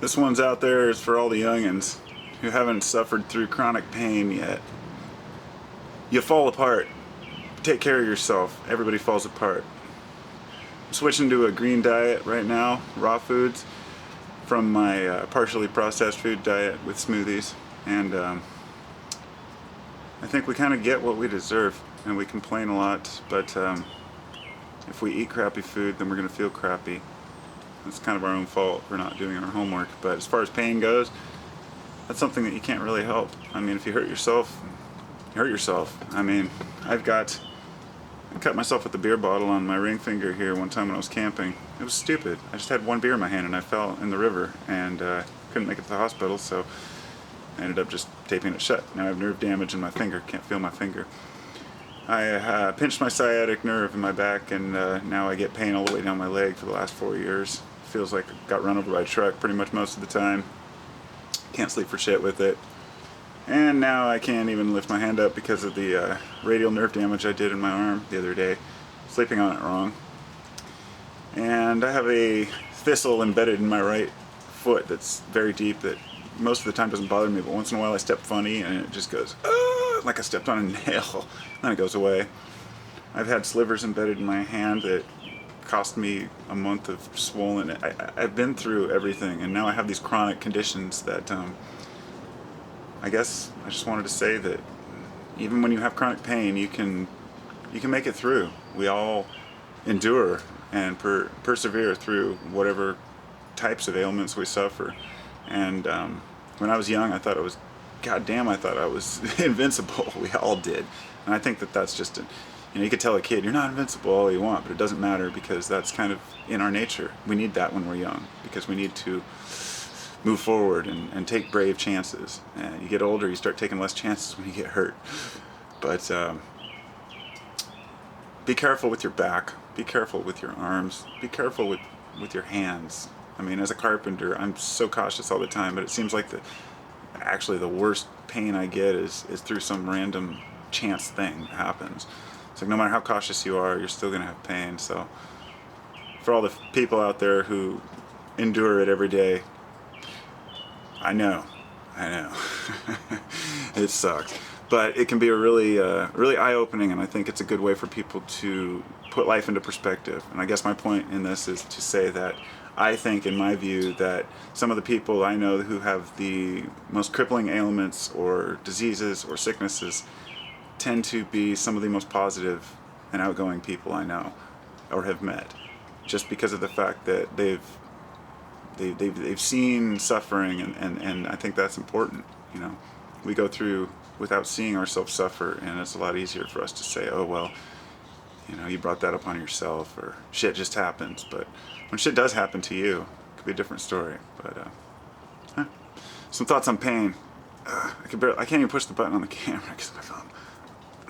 This one's out there is for all the youngins who haven't suffered through chronic pain yet. You fall apart. Take care of yourself. Everybody falls apart. I'm switching to a green diet right now, raw foods, from my partially processed food diet with smoothies. And I think we kind of get what we deserve, and we complain a lot, but if we eat crappy food, then we're going to feel crappy. It's kind of our own fault for not doing our homework. But as far as pain goes, that's something that you can't really help. I mean, if you hurt yourself, you hurt yourself. I mean, I cut myself with a beer bottle on my ring finger here one time when I was camping. It was stupid. I just had one beer in my hand and I fell in the river and couldn't make it to the hospital, so I ended up just taping it shut. Now I have nerve damage in my finger, can't feel my finger. I pinched my sciatic nerve in my back, and now I get pain all the way down my leg for the last 4 years. Feels like I got run over by a truck pretty much most of the time. Can't sleep for shit with it. And now I can't even lift my hand up because of the radial nerve damage I did in my arm the other day, sleeping on it wrong. And I have a thistle embedded in my right foot that's very deep that most of the time doesn't bother me, but once in a while I step funny and it just goes, like I stepped on a nail. Then it goes away. I've had slivers embedded in my hand that cost me a month of swollen. I've been through everything, and now I have these chronic conditions that I guess I just wanted to say that even when you have chronic pain, you can make it through. We all endure and persevere through whatever types of ailments we suffer. And when I was young, I thought I was invincible. We all did. And I think that that's just you could tell a kid, you're not invincible all you want, but it doesn't matter, because that's kind of in our nature. We need that when we're young, because we need to move forward and take brave chances. And you get older, you start taking less chances when you get hurt. But be careful with your back, be careful with your arms, be careful with your hands. I mean, as a carpenter, I'm so cautious all the time, but it seems like actually the worst pain I get is through some random chance thing that happens. It's like no matter how cautious you are, you're still going to have pain. So for all the people out there who endure it every day, I know it sucks, but it can be a really eye-opening, and I think it's a good way for people to put life into perspective. And I guess my point in this is to say that I think, in my view, that some of the people I know who have the most crippling ailments or diseases or sicknesses tend to be some of the most positive and outgoing people I know or have met, just because of the fact that they've seen suffering, and I think that's important. You know, we go through without seeing ourselves suffer, and it's a lot easier for us to say, oh well, you brought that upon yourself, or shit just happens. But when shit does happen to you, it could be a different story. But some thoughts on pain. I can't even push the button on the camera because of my phone.